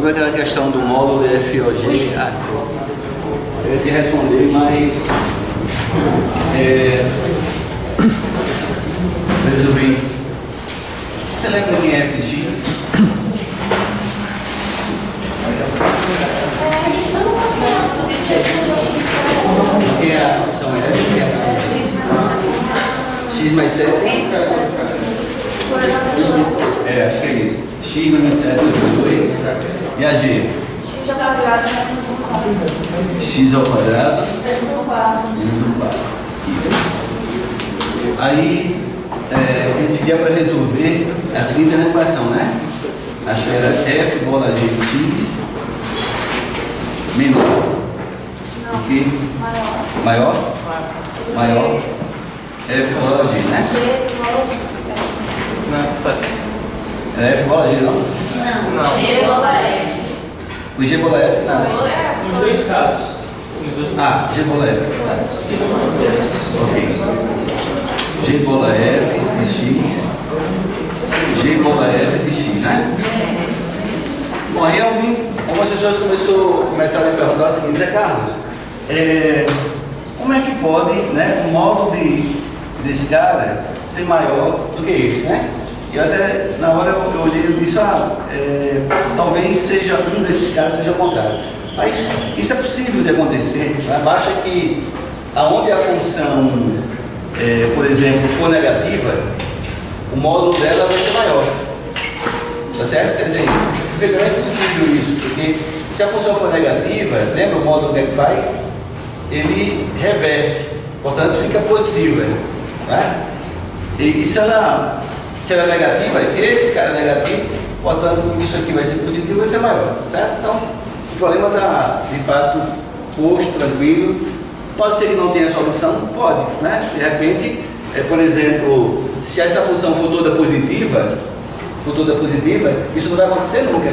sobre aquela questão do módulo FOG, eu ia te responder, mas resolvi. Você lembra quem é f de x? Quem é a função f? Quem é a função x mais 7? Acho que é isso. X menos 7 vezes 2. E a g? X ao quadrado menos 1 quarto. X ao quadrado Menos 1 quarto. menos 1 quarto. Aí, a gente pedia para resolver a seguinte equação, né? Acho que era f bola g de x menor do que maior f bola g, né? G bola G. Era f bola g, não? Não. G bola F. O g bola f, não. Nos dois casos. Ah, g bola f. Ok. G bola f de x, G bola f de x, né? Bom, aí algumas pessoas começaram a me perguntar o seguinte: Zé Carlos, como é que pode, né, o módulo desse cara ser maior do que esse, né? E até na hora eu olhei e disse, talvez seja um desses caras seja o contrário. Mas isso é possível de acontecer, né? Basta que aonde a função por exemplo, for negativa, o módulo dela vai ser maior. Tá certo? Quer dizer, não é possível isso, porque se a função for negativa, lembra o módulo que faz? Ele reverte, portanto fica positiva. Né? E se ela é negativa, esse cara é negativo, portanto isso aqui vai ser positivo, vai ser maior. Certo? Então, o problema está de fato posto, tranquilo. Pode ser que não tenha solução? Pode, né? De repente, por exemplo, se essa função for toda positiva, isso não vai acontecer nunca.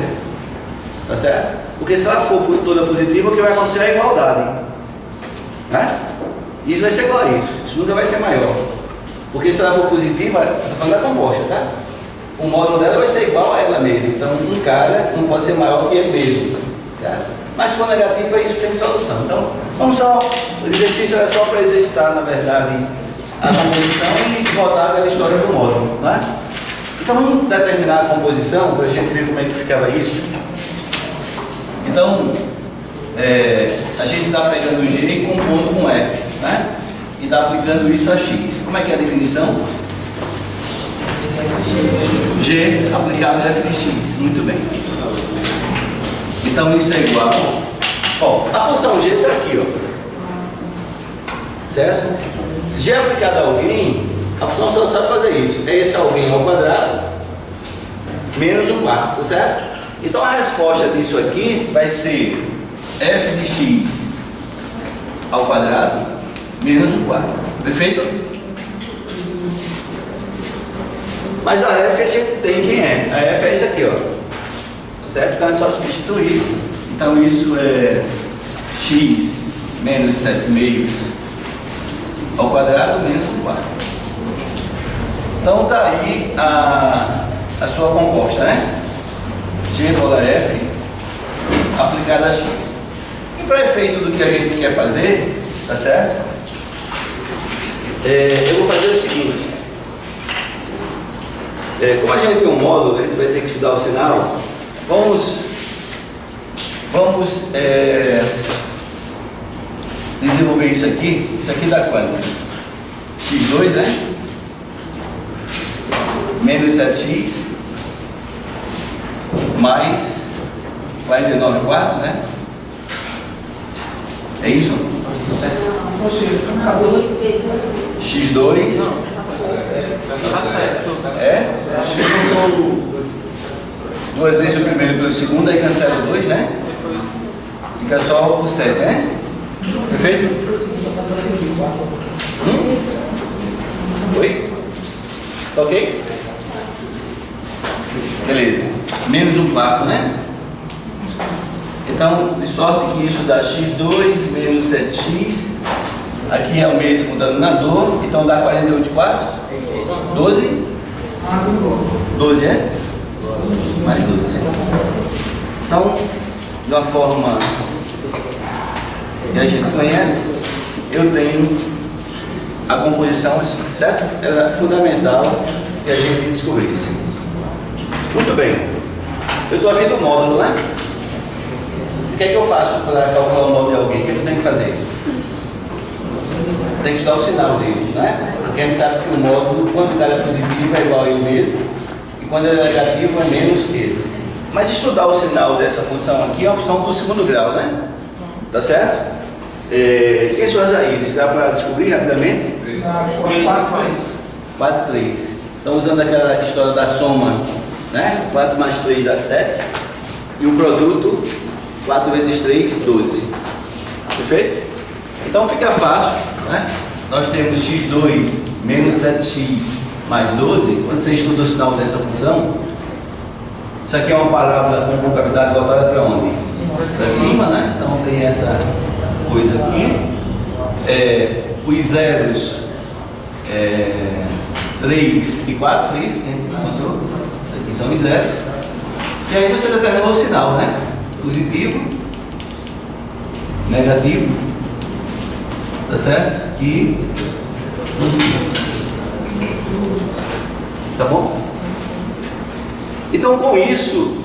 Tá certo? Porque se ela for toda positiva, o que vai acontecer é a igualdade. Né? Isso vai ser igual a isso. Isso nunca vai ser maior. Porque se ela for positiva, estou falando da composta, tá? O módulo dela vai ser igual a ela mesma. Então, um cara não pode ser maior que ele mesmo. Certo? Mas se for negativa, isso tem solução. Então, vamos só, o exercício era só para exercitar, na verdade, a composição e voltar àquela história do módulo, né? Então, vamos determinar a composição, para a gente ver como é que ficava isso. Então, a gente está pegando o G e compondo com F, né? E está aplicando isso a X. Como é que é a definição? G aplicado a F de X. Muito bem. Então isso é igual. Bom, a função G está aqui, ó. Certo? G aplicado a alguém, a função só sabe fazer isso. É esse alguém ao quadrado menos 1 quarto, certo? Então a resposta disso aqui vai ser f de x ao quadrado menos 1 quarto. Perfeito? Mas a f a gente tem quem é. A f é isso aqui, ó. Certo? Então é só substituir. Então isso é x menos 7 meios ao quadrado menos 1 quarto. Então tá aí a sua composta, né? G bola F aplicada a x. E para efeito do que a gente quer fazer, tá certo? Eu vou fazer o seguinte. Como a gente tem um módulo, a gente vai ter que estudar o sinal. Vamos desenvolver isso aqui. Isso aqui dá quanto? x2, né? Menos 7x mais 49 quartos, né? É isso? x2 duas vezes o primeiro pelo segundo, aí cancela o 2, né? Fica só o 7, né? Perfeito? Oi? Tá ok? Beleza. Menos 1 quarto, né? Então, de sorte que isso dá x2 menos 7x. Aqui é o mesmo denominador, então dá 48 quartos. 12? 12 é? Mais 12. Então, de uma forma que a gente conhece, eu tenho a composição assim, certo? Era fundamental que a gente descobrisse. Muito bem. Eu estou vendo o módulo, né? O que é que eu faço para calcular o módulo de alguém? O que é que eu tenho que fazer? Tem que estudar o sinal dele, né? Porque a gente sabe que o módulo, quando o cara é positivo, é igual a ele mesmo, e quando ele é negativo, é menos ele. Mas estudar o sinal dessa função aqui é uma função do segundo grau, né? Tá certo? Quem são as raízes? Dá para descobrir rapidamente? 4, 3. Então, usando aquela história da soma, né? 4 mais 3 dá 7. E o produto, 4 vezes 3, 12. Perfeito? Então, fica fácil, né? Nós temos x2 menos 7x mais 12. Quando você estuda o sinal dessa função, isso aqui é uma palavra com concavidade voltada para onde? Para cima, né? Então, tem essa coisa aqui. Os zeros 3 e 4, é isso que a gente mostrou. Isso aqui são os zeros. E aí você determinou o sinal, né? Positivo, negativo, tá certo? E positivo. Tá bom? Então, com isso,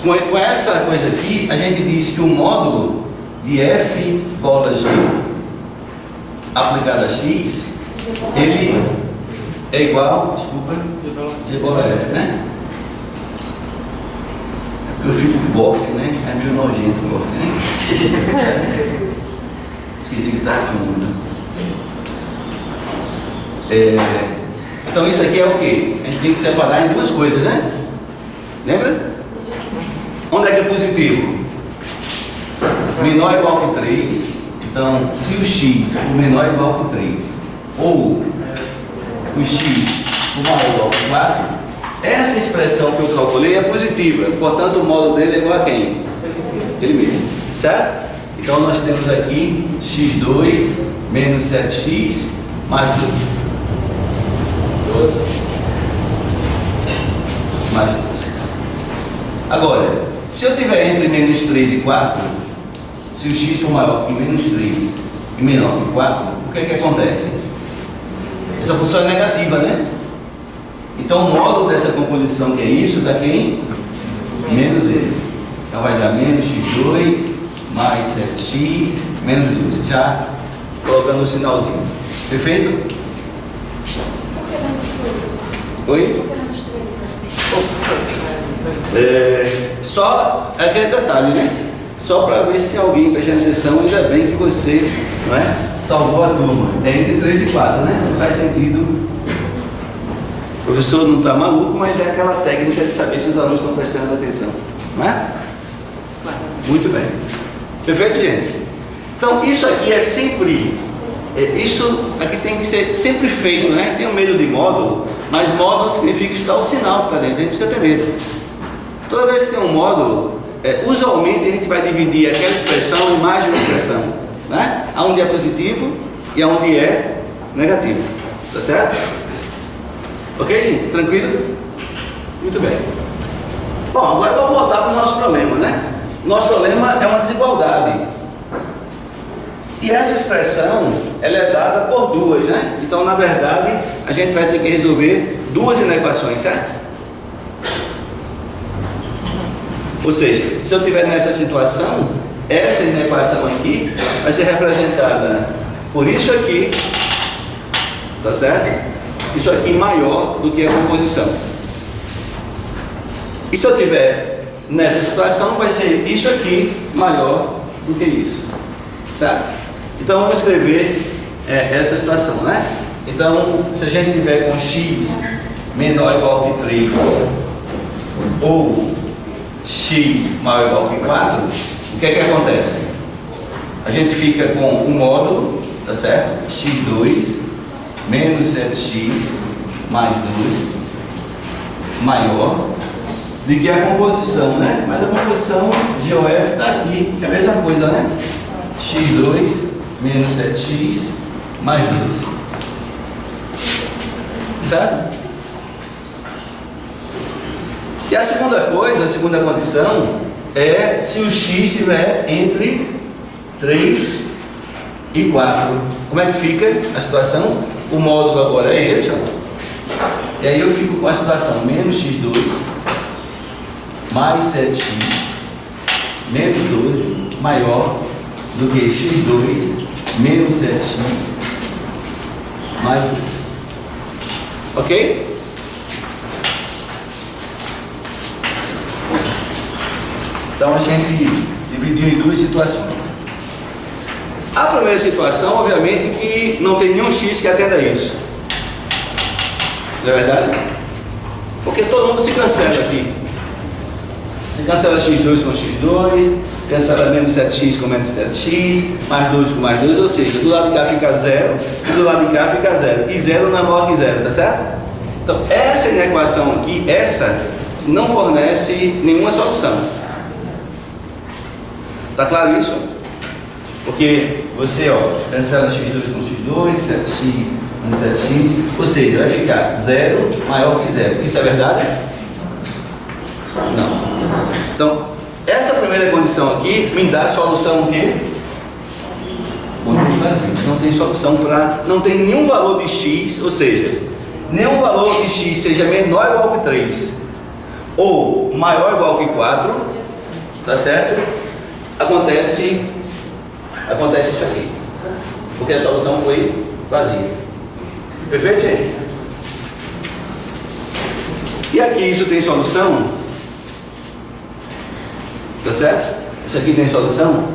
com essa coisa aqui, a gente disse que o módulo de F bola G aplicado a X, ele é igual, desculpa, G bola F, né? Eu fico golf, né? É meio nojento o golf, né? Esqueci que estava filmando. Então isso aqui é o quê? A gente tem que separar em duas coisas, né? Lembra? Onde é que é positivo? Menor ou igual que 3. Então, se o x for menor ou igual que 3, ou o x for maior ou igual que 4, essa expressão que eu calculei é positiva. Portanto, o módulo dele é igual a quem? Ele mesmo. Certo? Então, nós temos aqui x2 menos 7x mais 2. 12 mais 12. Agora, se eu tiver entre menos 3 e 4, se o x for maior que menos 3 e menor que 4, o que é que acontece? Essa função é negativa, né? Então o módulo dessa composição que é isso, dá quem? Menos ele. Então vai dar menos x2 mais 7x menos 12. Já colocando o sinalzinho. Perfeito? Oi? Só aquele detalhe, né? Só para ver se tem alguém prestando atenção. Ainda bem que você, não é, salvou a turma. É entre 3 e 4, né? Não faz sentido. O professor não está maluco, mas é aquela técnica de saber se os alunos estão prestando atenção, não é? Muito bem. Perfeito, gente? Então isso aqui é sempre, isso aqui tem que ser sempre feito, né? Tenho medo de módulo, mas módulo significa estudar o sinal que está dentro. A gente precisa ter medo. Toda vez que tem um módulo, usualmente a gente vai dividir aquela expressão em mais de uma expressão, né? Onde é positivo e onde é negativo. Tá certo? Ok, gente? Tranquilo? Muito bem. Bom, agora vamos voltar para o nosso problema, né? Nosso problema é uma desigualdade. E essa expressão, ela é dada por duas, né? Então, na verdade, a gente vai ter que resolver duas inequações, certo? Ou seja, se eu estiver nessa situação, essa inequação aqui vai ser representada por isso aqui, tá certo? Isso aqui maior do que a composição. E se eu estiver nessa situação, vai ser isso aqui maior do que isso, certo? Então vamos escrever essa situação, né? Então, se a gente tiver com x menor ou igual que 3 ou x maior ou igual que 4, o que é que acontece? A gente fica com o módulo, tá certo? x2 menos 7x mais 12 maior do que a composição, né? Mas a composição GOF está aqui, que é a mesma coisa, né? x2 menos 7x mais 12. Certo? E a segunda coisa, a segunda condição é se o x estiver entre 3 e 4. Como é que fica a situação? O módulo agora é esse, ó. E aí eu fico com a situação menos x2 mais 7x menos 12 maior do que x2 menos 7x mais 2. Ok? Então a gente dividiu em duas situações. A primeira situação, obviamente, que não tem nenhum x que atenda a isso. Não é verdade? Porque todo mundo se cancela aqui. Se cancela x2 com x2, cancela menos 7x com menos 7x, mais 2 com mais 2, ou seja, do lado de cá fica 0 e do lado de cá fica 0. E 0 não é maior que 0, tá certo? Então, essa equação aqui, essa, não fornece nenhuma solução. Tá claro isso? Porque você, ó, cancela x2 com x2, 7x menos 7x, ou seja, vai ficar 0 maior que 0. Isso é verdade? Não. Então, essa primeira condição aqui me dá a solução o quê? Conjunto vazio. Não tem solução para... Não tem nenhum valor de x, ou seja, nenhum valor de x seja menor ou igual que 3 ou maior ou igual que 4, tá certo? Acontece isso aqui, porque a solução foi vazia. Perfeito, gente? E aqui isso tem solução? Tá certo? Isso aqui tem solução?